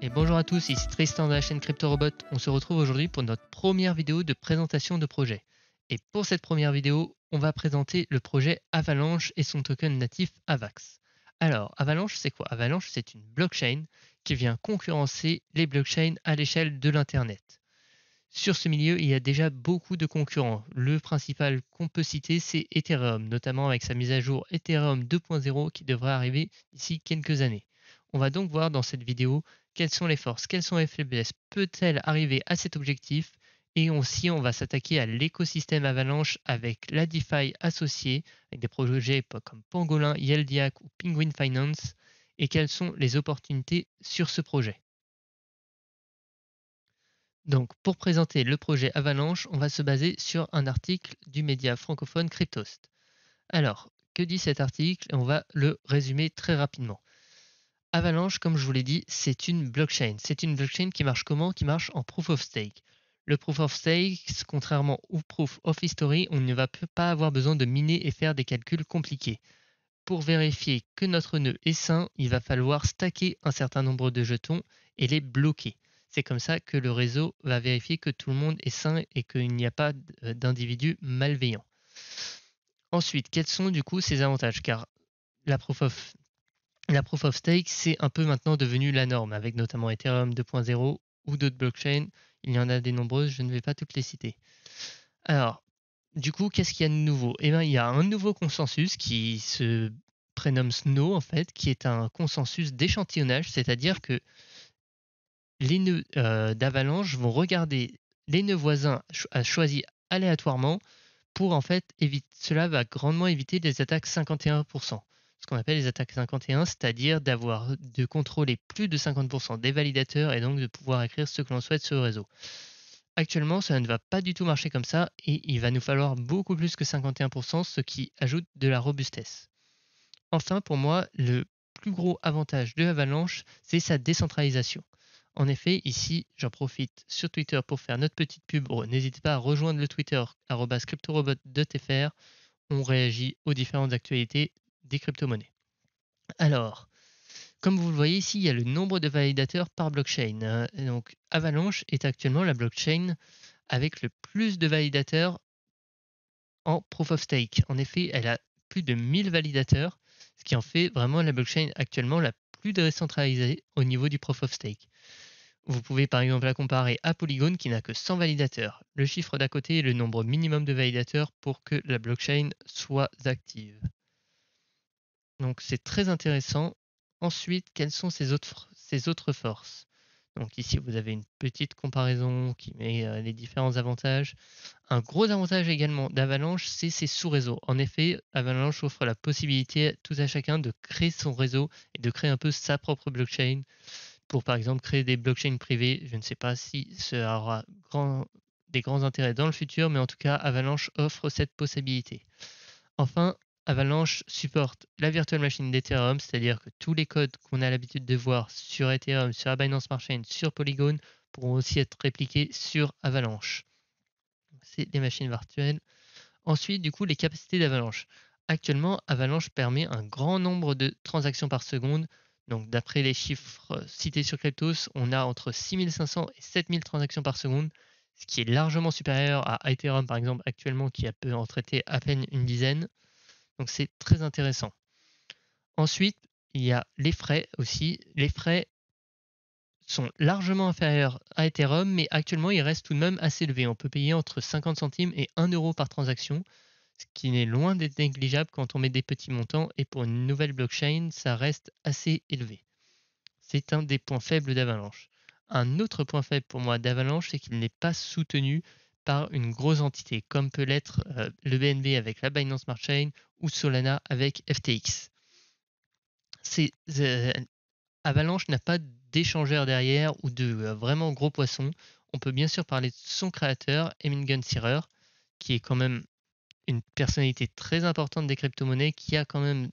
Et bonjour à tous, ici Tristan de la chaîne CryptoRobot. On se retrouve aujourd'hui pour notre première vidéo de présentation de projet. Et pour cette première vidéo, on va présenter le projet Avalanche et son token natif AVAX. Alors, Avalanche, c'est quoi? Avalanche, c'est une blockchain qui vient concurrencer les blockchains à l'échelle de l'Internet. Sur ce milieu, il y a déjà beaucoup de concurrents. Le principal qu'on peut citer, c'est Ethereum, notamment avec sa mise à jour Ethereum 2.0 qui devrait arriver d'ici quelques années. On va donc voir dans cette vidéo quelles sont les forces, quelles sont les faiblesses, peut-elle arriver à cet objectif, et aussi on va s'attaquer à l'écosystème Avalanche avec la DeFi associée, avec des projets comme Pangolin, Yeldiac ou Penguin Finance, et quelles sont les opportunités sur ce projet. Donc, pour présenter le projet Avalanche, on va se baser sur un article du média francophone Cryptost. Alors, que dit cet article? On va le résumer très rapidement. Avalanche, comme je vous l'ai dit, c'est une blockchain. C'est une blockchain qui marche comment? Qui marche en proof of stake. Le proof of stake, contrairement au proof of history, on ne va pas avoir besoin de miner et faire des calculs compliqués. Pour vérifier que notre nœud est sain, il va falloir stacker un certain nombre de jetons et les bloquer. C'est comme ça que le réseau va vérifier que tout le monde est sain et qu'il n'y a pas d'individus malveillants. Ensuite, quels sont du coup ses avantages? Car la proof of stake, c'est un peu maintenant devenu la norme, avec notamment Ethereum 2.0 ou d'autres blockchains. Il y en a des nombreuses, je ne vais pas toutes les citer. Alors, du coup, qu'est-ce qu'il y a de nouveau? Eh bien, il y a un nouveau consensus qui se prénomme Snow, en fait, qui est un consensus d'échantillonnage, c'est-à-dire que les nœuds d'Avalanche vont regarder les nœuds voisins choisis aléatoirement pour, en fait, cela va grandement éviter les attaques 51%. Ce qu'on appelle les attaques 51, c'est-à-dire de contrôler plus de 50% des validateurs et donc de pouvoir écrire ce que l'on souhaite sur le réseau. Actuellement, ça ne va pas du tout marcher comme ça et il va nous falloir beaucoup plus que 51%, ce qui ajoute de la robustesse. Enfin, pour moi, le plus gros avantage de Avalanche, c'est sa décentralisation. En effet, ici, j'en profite sur Twitter pour faire notre petite pub. N'hésitez pas à rejoindre le Twitter @cryptorobot.fr. On réagit aux différentes actualités des crypto-monnaies. Alors, comme vous le voyez ici, il y a le nombre de validateurs par blockchain. Donc, Avalanche est actuellement la blockchain avec le plus de validateurs en proof of stake. En effet, elle a plus de 1000 validateurs, ce qui en fait vraiment la blockchain actuellement la plus décentralisée au niveau du proof of stake. Vous pouvez par exemple la comparer à Polygon qui n'a que 100 validateurs. Le chiffre d'à côté est le nombre minimum de validateurs pour que la blockchain soit active. Donc c'est très intéressant. Ensuite, quelles sont ses autres forces? Donc ici, vous avez une petite comparaison qui met les différents avantages. Un gros avantage également d'Avalanche, c'est ses sous-réseaux. En effet, Avalanche offre la possibilité à tout à chacun de créer son réseau et de créer un peu sa propre blockchain pour par exemple créer des blockchains privées. Je ne sais pas si ça aura des grands intérêts dans le futur, mais en tout cas, Avalanche offre cette possibilité. Enfin, Avalanche supporte la virtual machine d'Ethereum, c'est-à-dire que tous les codes qu'on a l'habitude de voir sur Ethereum, sur la Binance Smart Chain, sur Polygon, pourront aussi être répliqués sur Avalanche. C'est des machines virtuelles. Ensuite, du coup, les capacités d'Avalanche. Actuellement, Avalanche permet un grand nombre de transactions par seconde. Donc, d'après les chiffres cités sur Cryptos, on a entre 6500 et 7000 transactions par seconde, ce qui est largement supérieur à Ethereum, par exemple, actuellement, qui peut en traiter à peine une dizaine. Donc, c'est très intéressant. Ensuite, il y a les frais aussi. Les frais sont largement inférieurs à Ethereum, mais actuellement, ils restent tout de même assez élevés. On peut payer entre 50 centimes et 1 euro par transaction, ce qui n'est loin d'être négligeable quand on met des petits montants, et pour une nouvelle blockchain, ça reste assez élevé. C'est un des points faibles d'Avalanche. Un autre point faible pour moi d'Avalanche, c'est qu'il n'est pas soutenu par une grosse entité, comme peut l'être le BNB avec la Binance Smart Chain ou Solana avec FTX. Avalanche n'a pas d'échangeur derrière ou de vraiment gros poisson. On peut bien sûr parler de son créateur, Emin Gun-Sirer, qui est quand même une personnalité très importante des crypto-monnaies, qui a quand même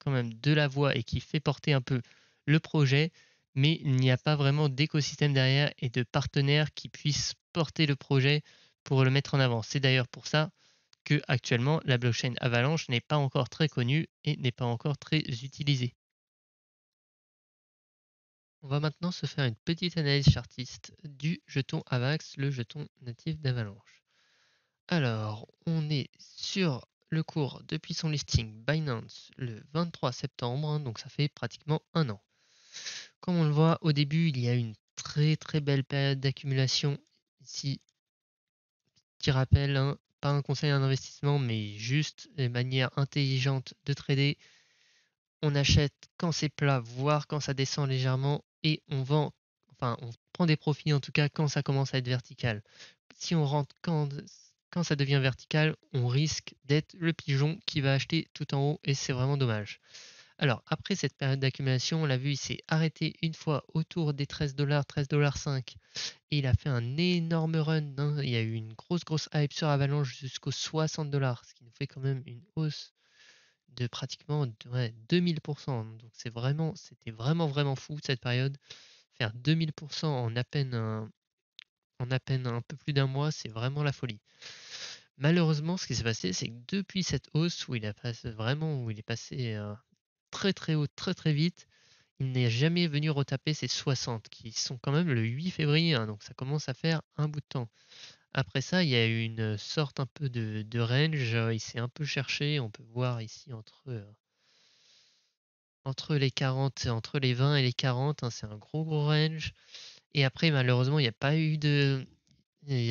de la voix et qui fait porter un peu le projet, mais il n'y a pas vraiment d'écosystème derrière et de partenaires qui puissent porter le projet pour le mettre en avant. C'est d'ailleurs pour ça que actuellement la blockchain Avalanche n'est pas encore très connue et n'est pas encore très utilisée. On va maintenant se faire une petite analyse chartiste du jeton AVAX, le jeton natif d'Avalanche. Alors, on est sur le cours depuis son listing Binance le 23 septembre, hein, donc ça fait pratiquement un an. Comme on le voit au début, il y a une très belle période d'accumulation ici. Petit rappel, hein, pas un conseil en investissement, mais juste une manière intelligente de trader. On achète quand c'est plat, voire quand ça descend légèrement, et on vend, enfin on prend des profits en tout cas quand ça commence à être vertical. Si on rentre quand ça devient vertical, on risque d'être le pigeon qui va acheter tout en haut, et c'est vraiment dommage. Alors après cette période d'accumulation, on l'a vu, il s'est arrêté une fois autour des 13 $, 13,5 $, et il a fait un énorme run, hein. Il y a eu une grosse hype sur Avalanche jusqu'aux 60 $, ce qui nous fait quand même une hausse de pratiquement 2000%. Donc c'était vraiment fou cette période. Faire 2000% en à peine un peu plus d'un mois, c'est vraiment la folie. Malheureusement, ce qui s'est passé, c'est que depuis cette hausse où il a passé vraiment, où il est passé très haut, très vite, il n'est jamais venu retaper ses 60, qui sont quand même le 8 février, hein, donc ça commence à faire un bout de temps. Après ça, il y a eu une sorte un peu de range, il s'est un peu cherché, on peut voir ici entre les 40, entre les 20 et les 40, hein, c'est un gros range. Et après, malheureusement, il n'y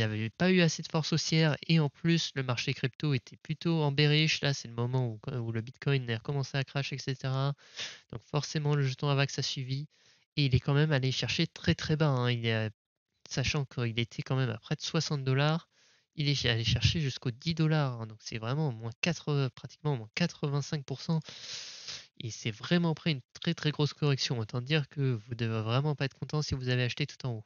avait pas eu assez de force haussière, et en plus, le marché crypto était plutôt en bearish. Là, c'est le moment où le Bitcoin a recommencé à crash, etc. Donc forcément, le jeton AVAX a suivi, et il est quand même allé chercher très bas, hein. Sachant qu'il était quand même à près de 60 $, il est allé chercher jusqu'aux 10 $, hein. Donc c'est vraiment pratiquement moins 85%. Et c'est vraiment pris une très grosse correction. Autant dire que vous devez vraiment pas être content si vous avez acheté tout en haut.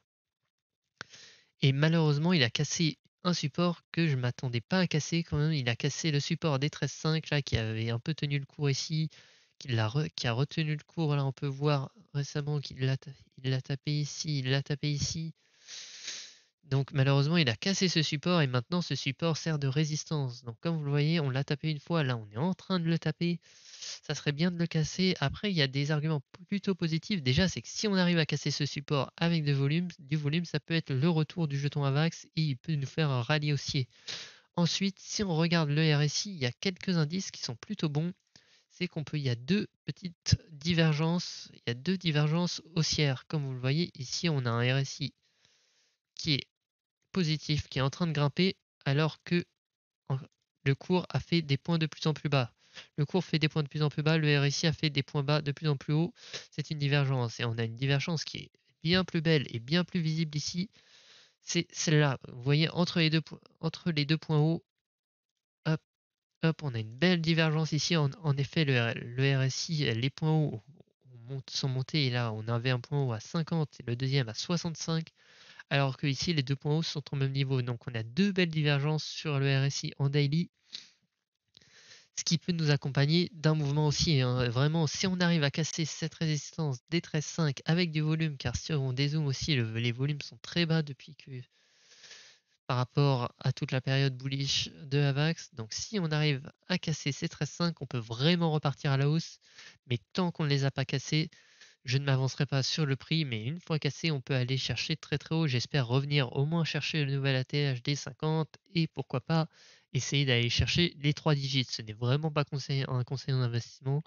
Et malheureusement, il a cassé un support que je m'attendais pas à casser quand même. Il a cassé le support des 13,5 là, qui avait un peu tenu le cours ici, qui a retenu le cours. Là, on peut voir récemment il l'a tapé ici, il l'a tapé ici. Donc malheureusement, il a cassé ce support, et maintenant ce support sert de résistance. Donc comme vous le voyez, on l'a tapé une fois, là on est en train de le taper. Ça serait bien de le casser. Après, il y a des arguments plutôt positifs. Déjà, c'est que si on arrive à casser ce support avec du volume, ça peut être le retour du jeton AVAX, et il peut nous faire un rallye haussier. Ensuite, si on regarde le RSI, il y a quelques indices qui sont plutôt bons. C'est il y a deux petites divergences, il y a deux divergences haussières. Comme vous le voyez, ici on a un RSI qui est positif, qui est en train de grimper, alors que le cours a fait des points de plus en plus bas. Le cours fait des points de plus en plus bas, le RSI a fait des points bas de plus en plus haut. C'est une divergence, et on a une divergence qui est bien plus belle et bien plus visible ici. C'est celle-là. Vous voyez, entre les deux points hauts, hop, hop, on a une belle divergence ici. En effet, le RSI, les points hauts sont montés, et là on avait un point haut à 50 et le deuxième à 65. Alors que ici, les deux points hauts sont au même niveau. Donc on a deux belles divergences sur le RSI en daily, ce qui peut nous accompagner d'un mouvement aussi, hein. Vraiment, si on arrive à casser cette résistance des 13,5 avec du volume, car si on dézoome aussi, les volumes sont très bas depuis que par rapport à toute la période bullish de Avax. Donc si on arrive à casser ces 13,5, on peut vraiment repartir à la hausse. Mais tant qu'on ne les a pas cassés, je ne m'avancerai pas sur le prix, mais une fois cassé, on peut aller chercher très haut. J'espère revenir au moins chercher le nouvel ATH 50, et pourquoi pas essayer d'aller chercher les 3 digits. Ce n'est vraiment pas un conseil en investissement,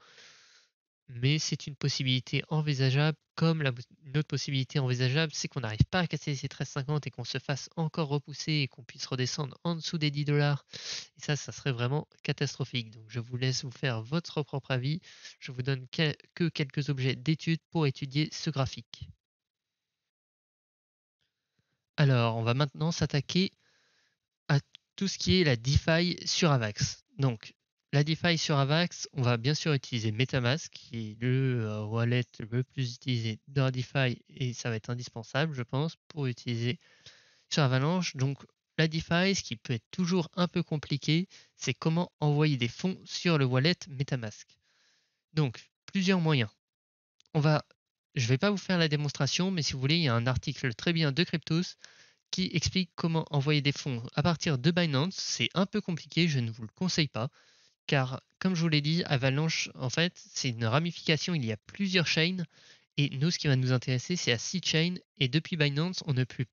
mais c'est une possibilité envisageable. Comme une autre possibilité envisageable, c'est qu'on n'arrive pas à casser ces 13,50 et qu'on se fasse encore repousser et qu'on puisse redescendre en dessous des 10 $. Et ça serait vraiment catastrophique. Donc je vous laisse vous faire votre propre avis. Je vous donne que quelques objets d'étude pour étudier ce graphique. Alors, on va maintenant s'attaquer à tout ce qui est la DeFi sur Avax. Donc, la DeFi sur Avax, on va bien sûr utiliser MetaMask, qui est le wallet le plus utilisé dans la DeFi, et ça va être indispensable, je pense, pour utiliser sur Avalanche. Donc, la DeFi, ce qui peut être toujours un peu compliqué, c'est comment envoyer des fonds sur le wallet MetaMask. Donc, plusieurs moyens. Je ne vais pas vous faire la démonstration, mais si vous voulez, il y a un article très bien de Cryptos qui explique comment envoyer des fonds à partir de Binance. C'est un peu compliqué, je ne vous le conseille pas, car comme je vous l'ai dit, Avalanche, en fait, c'est une ramification, il y a plusieurs chains, Et nous, ce qui va nous intéresser, c'est à C-Chain. Et depuis Binance, on ne peut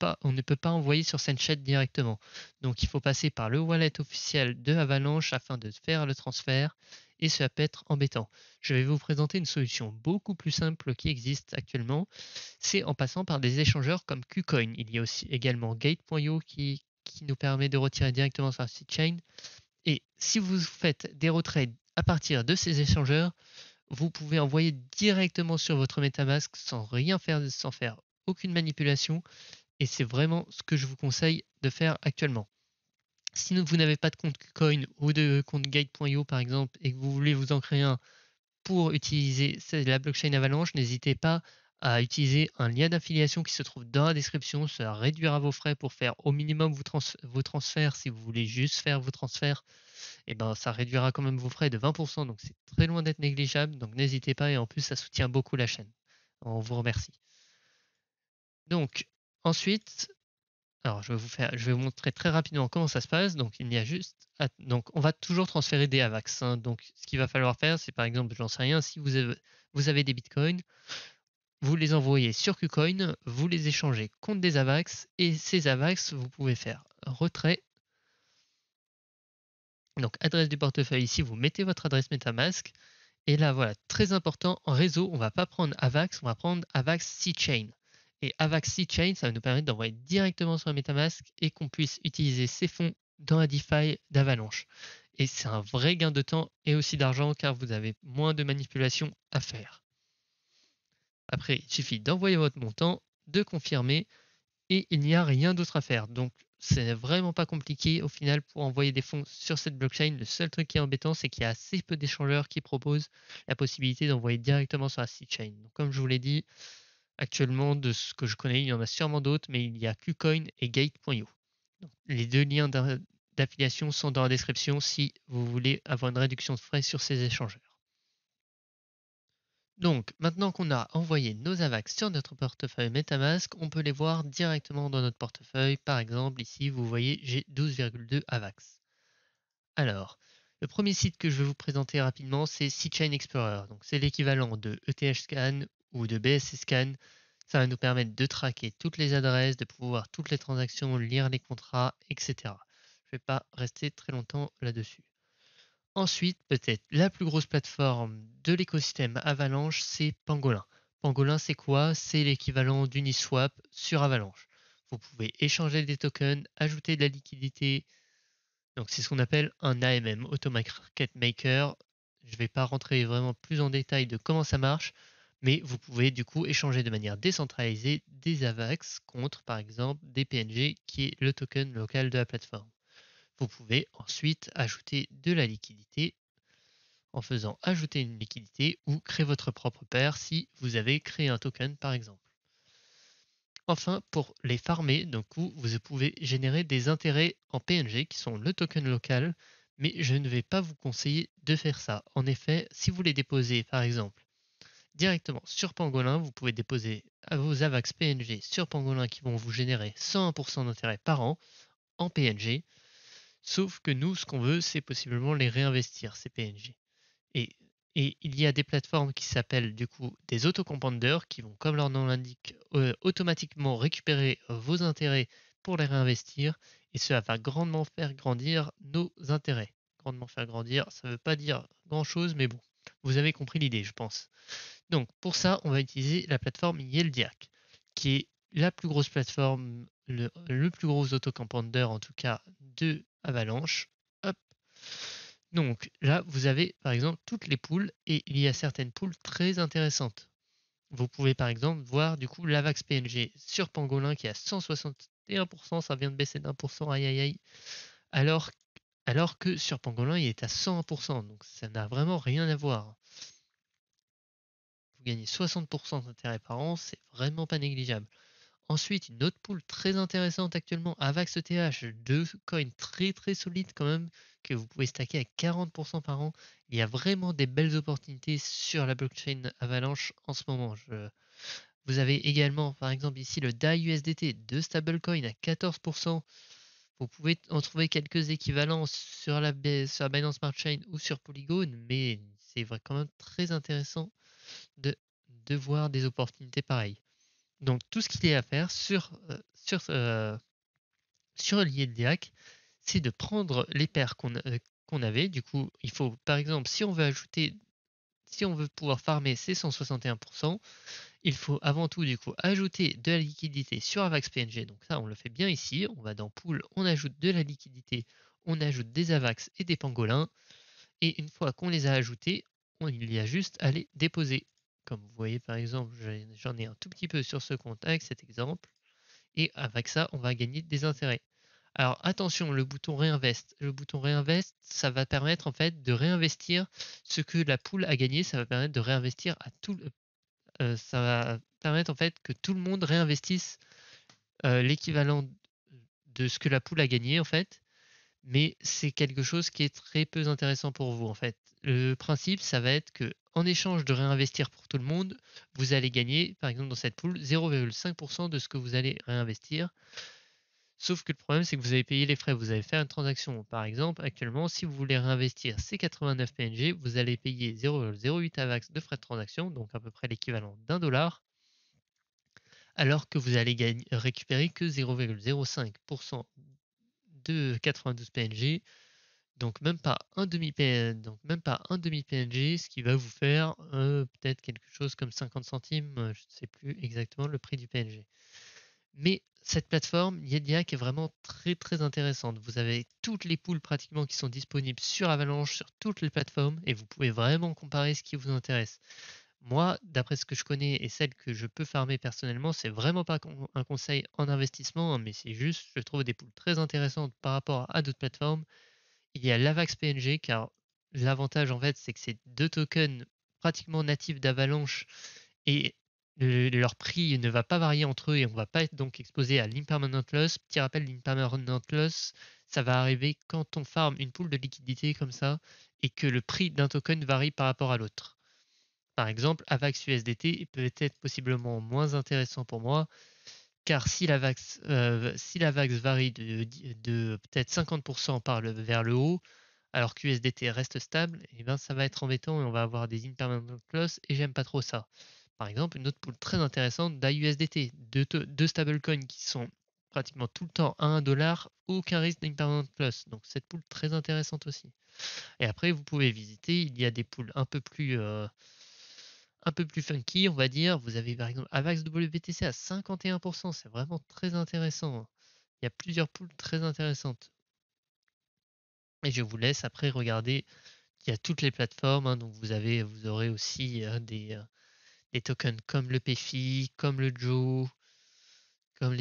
pas envoyer sur SendChat directement. Donc, il faut passer par le wallet officiel de Avalanche afin de faire le transfert. Et cela peut être embêtant. Je vais vous présenter une solution beaucoup plus simple qui existe actuellement. C'est en passant par des échangeurs comme KuCoin. Il y a aussi également Gate.io qui nous permet de retirer directement sur la C-Chain. Et si vous faites des retraits à partir de ces échangeurs, vous pouvez envoyer directement sur votre MetaMask sans rien faire, sans faire aucune manipulation. Et c'est vraiment ce que je vous conseille de faire actuellement. Si vous n'avez pas de compte KuCoin ou de compte Gate.io par exemple et que vous voulez vous en créer un pour utiliser la blockchain Avalanche, n'hésitez pas à utiliser un lien d'affiliation qui se trouve dans la description. Ça réduira vos frais pour faire au minimum vos transferts. Si vous voulez juste faire vos transferts, et ben, ça réduira quand même vos frais de 20%. Donc c'est très loin d'être négligeable. Donc n'hésitez pas et en plus ça soutient beaucoup la chaîne. On vous remercie. Donc ensuite, alors je vais vous montrer très rapidement comment ça se passe. Donc il y a juste, donc on va toujours transférer des AVAX, hein. Donc ce qu'il va falloir faire, c'est par exemple, j'en sais rien, si vous avez des bitcoins, vous les envoyez sur KuCoin, vous les échangez contre des AVAX et ces AVAX, vous pouvez faire retrait. Donc adresse du portefeuille ici, vous mettez votre adresse MetaMask. Et là, voilà, très important, en réseau, on ne va pas prendre AVAX, on va prendre AVAX C-Chain. Et AVAX C-Chain, ça va nous permettre d'envoyer directement sur un MetaMask et qu'on puisse utiliser ces fonds dans la DeFi d'Avalanche. Et c'est un vrai gain de temps et aussi d'argent car vous avez moins de manipulations à faire. Après, il suffit d'envoyer votre montant, de confirmer et il n'y a rien d'autre à faire. Donc, c'est vraiment pas compliqué au final pour envoyer des fonds sur cette blockchain. Le seul truc qui est embêtant, c'est qu'il y a assez peu d'échangeurs qui proposent la possibilité d'envoyer directement sur la C-Chain. Donc, comme je vous l'ai dit, actuellement, de ce que je connais, il y en a sûrement d'autres, mais il y a KuCoin et Gate.io. Les deux liens d'affiliation sont dans la description si vous voulez avoir une réduction de frais sur ces échangeurs. Donc, maintenant qu'on a envoyé nos AVAX sur notre portefeuille MetaMask, on peut les voir directement dans notre portefeuille. Par exemple, ici, vous voyez, j'ai 12,2 AVAX. Alors, le premier site que je vais vous présenter rapidement, c'est C-Chain Explorer. Donc, c'est l'équivalent de ETH Scan ou de BSC Scan. Ça va nous permettre de traquer toutes les adresses, de pouvoir toutes les transactions, lire les contrats, etc. Je ne vais pas rester très longtemps là-dessus. Ensuite, peut-être la plus grosse plateforme de l'écosystème Avalanche, c'est Pangolin. Pangolin, c'est quoi? C'est l'équivalent d'Uniswap sur Avalanche. Vous pouvez échanger des tokens, ajouter de la liquidité. Donc, c'est ce qu'on appelle un AMM, Auto Market Maker. Je ne vais pas rentrer vraiment plus en détail de comment ça marche, mais vous pouvez du coup échanger de manière décentralisée des AVAX contre, par exemple, des PNG, qui est le token local de la plateforme. Vous pouvez ensuite ajouter de la liquidité en faisant ajouter une liquidité ou créer votre propre paire si vous avez créé un token par exemple. Enfin, pour les farmer, vous pouvez générer des intérêts en PNG qui sont le token local, mais je ne vais pas vous conseiller de faire ça. En effet, si vous les déposez par exemple directement sur Pangolin, vous pouvez déposer à vos AVAX PNG sur Pangolin qui vont vous générer 101% d'intérêt par an en PNG. Sauf que nous, ce qu'on veut, c'est possiblement les réinvestir, ces PNG. Et, et il y a des plateformes qui s'appellent du coup des autocompanders qui vont, comme leur nom l'indique, automatiquement récupérer vos intérêts pour les réinvestir. Et cela va grandement faire grandir nos intérêts. Grandement faire grandir, ça ne veut pas dire grand-chose, mais bon, vous avez compris l'idée, je pense. Donc pour ça, on va utiliser la plateforme Yeldiac, qui est la plus grosse plateforme, le plus gros autocompounder en tout cas de Avalanche. Hop. Donc là, vous avez par exemple toutes les poules et il y a certaines poules très intéressantes. Vous pouvez par exemple voir du coup l'Avax PNG sur Pangolin qui est à 161%, ça vient de baisser d'1%, aïe aïe aïe, alors, alors que sur Pangolin il est à 101%, donc ça n'a vraiment rien à voir. Vous gagnez 60% d'intérêt par an, c'est vraiment pas négligeable. Ensuite, une autre pool très intéressante actuellement, Avax ETH, deux coins très très solides quand même, que vous pouvez stacker à 40% par an. Il y a vraiment des belles opportunités sur la blockchain Avalanche en ce moment. Vous avez également par exemple ici le DAI USDT, deux stablecoins à 14%. Vous pouvez en trouver quelques équivalents sur sur la Binance Smart Chain ou sur Polygon, mais c'est quand même très intéressant de de voir des opportunités pareilles. Donc tout ce qu'il y a à faire sur l'IELDIAC, c'est de prendre les paires qu'on avait. Du coup, il faut, par exemple, si on veut pouvoir farmer ces 161%, il faut avant tout du coup ajouter de la liquidité sur AVAX PNG. Donc ça, on le fait bien ici. On va dans Pool, on ajoute de la liquidité, on ajoute des AVAX et des pangolins. Et une fois qu'on les a ajoutés, il y a juste à les déposer. Comme vous voyez par exemple, j'en ai un tout petit peu sur ce compte avec cet exemple. Et avec ça, on va gagner des intérêts. Alors attention, le bouton réinvest. Le bouton réinvest, ça va permettre en fait de réinvestir ce que la pool a gagné. Ça va permettre de réinvestir ça va permettre en fait que tout le monde réinvestisse l'équivalent de ce que la pool a gagné en fait. Mais c'est quelque chose qui est très peu intéressant pour vous en fait. Le principe, ça va être que en échange de réinvestir pour tout le monde, vous allez gagner, par exemple dans cette pool, 0,5% de ce que vous allez réinvestir. Sauf que le problème, c'est que vous avez payé les frais, vous avez fait une transaction. Par exemple, actuellement, si vous voulez réinvestir ces 89 PNG, vous allez payer 0,08 AVAX de frais de transaction, donc à peu près l'équivalent d'1$, alors que vous allez récupérer que 0,05% de 92 PNG, donc même pas un demi PNG, ce qui va vous faire peut-être quelque chose comme 50 centimes, je ne sais plus exactement le prix du PNG. Mais cette plateforme, Yediac, est vraiment très très intéressante. Vous avez toutes les pools pratiquement qui sont disponibles sur Avalanche, sur toutes les plateformes, et vous pouvez vraiment comparer ce qui vous intéresse. Moi, d'après ce que je connais et celle que je peux farmer personnellement, c'est vraiment pas un conseil en investissement, hein, mais c'est juste, je trouve des pools très intéressantes par rapport à d'autres plateformes. Il y a l'Avax PNG, car l'avantage en fait, c'est que c'est deux tokens pratiquement natifs d'Avalanche et leur prix ne va pas varier entre eux et on ne va pas être donc exposé à l'impermanent loss. Petit rappel, l'impermanent loss, ça va arriver quand on farm une pool de liquidité comme ça et que le prix d'un token varie par rapport à l'autre. Par exemple, AVAX USDT peut être possiblement moins intéressant pour moi, car si l'AVAX varie de peut-être 50% vers le haut, alors qu'USDT reste stable, et ben ça va être embêtant et on va avoir des impermanent loss et j'aime pas trop ça. Par exemple, une autre pool très intéressante d'AUSDT, deux stablecoins qui sont pratiquement tout le temps à 1$, aucun risque d'impermanent loss. Donc cette pool très intéressante aussi. Et après, vous pouvez visiter, il y a des pools un peu plus funky, on va dire. Vous avez par exemple AVAX WBTC à 51%, c'est vraiment très intéressant. Il y a plusieurs pools très intéressantes. Et je vous laisse après regarder. Il y a toutes les plateformes, hein, donc vous aurez aussi des tokens comme le PFI, comme le Joe, comme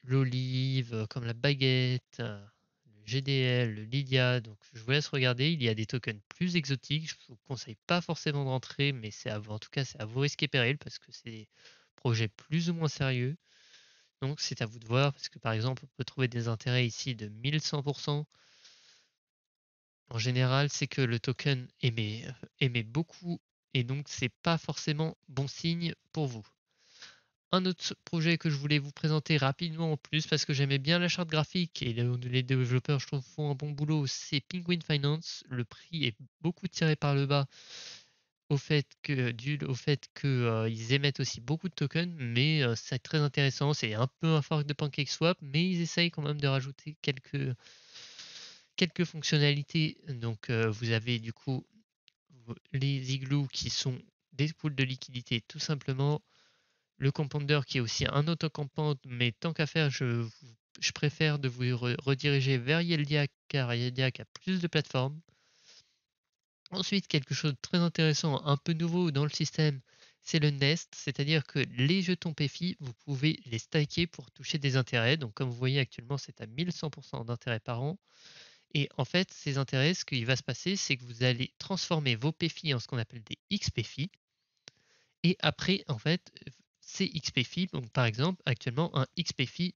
l'Olive, comme la Baguette, le GDL, le Lydia. Donc je vous laisse regarder. Il y a des tokens plus exotiques. Je ne vous conseille pas forcément de rentrer, mais en tout cas c'est à vos risques et périls parce que c'est des projets plus ou moins sérieux. Donc c'est à vous de voir parce que par exemple on peut trouver des intérêts ici de 1100%. En général, c'est que le token émet beaucoup et donc c'est pas forcément bon signe pour vous. Un autre projet que je voulais vous présenter rapidement en plus parce que j'aimais bien la charte graphique et les développeurs je trouve font un bon boulot, c'est Penguin Finance. Le prix est beaucoup tiré par le bas dû au fait qu'ils émettent aussi beaucoup de tokens, mais c'est très intéressant. C'est un peu un fork de PancakeSwap, mais ils essayent quand même de rajouter quelques fonctionnalités. Donc vous avez du coup les igloos qui sont des pools de liquidité tout simplement. Le compounder qui est aussi un auto-compound, mais tant qu'à faire, je préfère de vous rediriger vers Yeldiak car Yeldiak a plus de plateformes. Ensuite, quelque chose de très intéressant, un peu nouveau dans le système, c'est le Nest, c'est-à-dire que les jetons PFI, vous pouvez les stacker pour toucher des intérêts. Donc comme vous voyez actuellement, c'est à 1100% d'intérêts par an. Et en fait, ces intérêts, ce qui va se passer, c'est que vous allez transformer vos PFI en ce qu'on appelle des XPFI. Et après, en fait, ces XPFI, donc par exemple, actuellement, un XPFI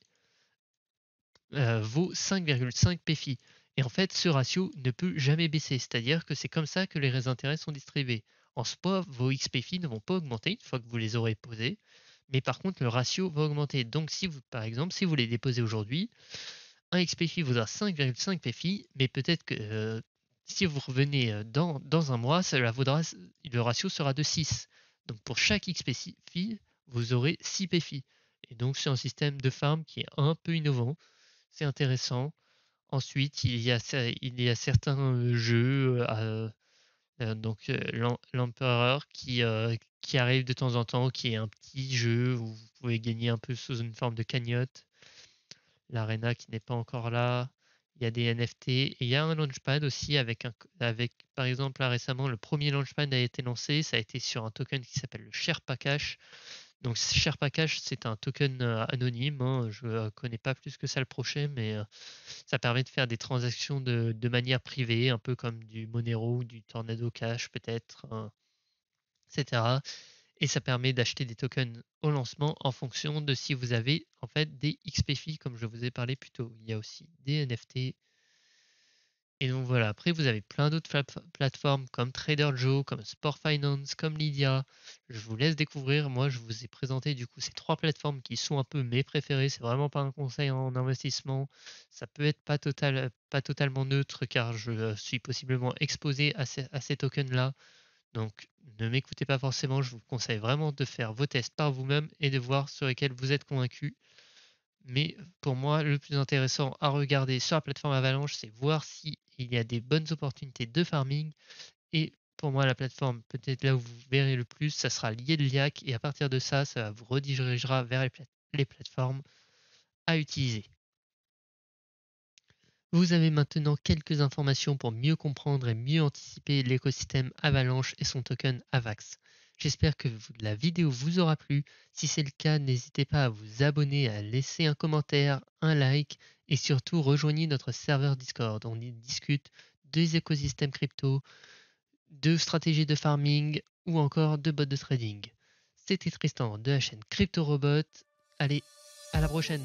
vaut 5,5 PFI. Et en fait, ce ratio ne peut jamais baisser. C'est-à-dire que c'est comme ça que les intérêts sont distribués. En spot, vos XPFI ne vont pas augmenter une fois que vous les aurez posés. Mais par contre, le ratio va augmenter. Donc, si vous, par exemple, si vous les déposez aujourd'hui, un XPFI vaudra 5,5 PFI, mais peut-être que si vous revenez dans un mois, le ratio sera de 6. Donc pour chaque XP vous aurez 6 PFI. Et donc c'est un système de farm qui est un peu innovant, c'est intéressant. Ensuite, il y a certains jeux, donc l'Empereur qui arrive de temps en temps, qui est un petit jeu où vous pouvez gagner un peu sous une forme de cagnotte. L'Arena qui n'est pas encore là. Il y a des NFT et il y a un launchpad aussi avec par exemple là récemment le premier launchpad a été lancé, ça a été sur un token qui s'appelle le Sherpa Cash. Donc Sherpa Cash c'est un token anonyme, hein. Je ne connais pas plus que ça le projet, mais ça permet de faire des transactions de manière privée, un peu comme du Monero ou du Tornado Cash peut-être, hein, etc. Et ça permet d'acheter des tokens au lancement en fonction de si vous avez en fait des XPFI comme je vous ai parlé plus tôt. Il y a aussi des NFT. Et donc voilà, après vous avez plein d'autres plateformes comme Trader Joe, comme Sport Finance, comme Lydia. Je vous laisse découvrir. Moi, je vous ai présenté du coup ces 3 plateformes qui sont un peu mes préférées. C'est vraiment pas un conseil en investissement. Ça peut être pas totalement neutre car je suis possiblement exposé à ces tokens-là. Donc ne m'écoutez pas forcément, je vous conseille vraiment de faire vos tests par vous-même et de voir sur lesquels vous êtes convaincu. Mais pour moi, le plus intéressant à regarder sur la plateforme Avalanche, c'est voir s'il y a des bonnes opportunités de farming. Et pour moi, la plateforme, peut-être là où vous verrez le plus, ça sera lié de l'IAC. Et à partir de ça, ça vous redirigera vers les plateformes à utiliser. Vous avez maintenant quelques informations pour mieux comprendre et mieux anticiper l'écosystème Avalanche et son token AVAX. J'espère que la vidéo vous aura plu. Si c'est le cas, n'hésitez pas à vous abonner, à laisser un commentaire, un like et surtout rejoignez notre serveur Discord. On y discute des écosystèmes crypto, de stratégies de farming ou encore de bots de trading. C'était Tristan de la chaîne CryptoRobot. Allez, à la prochaine!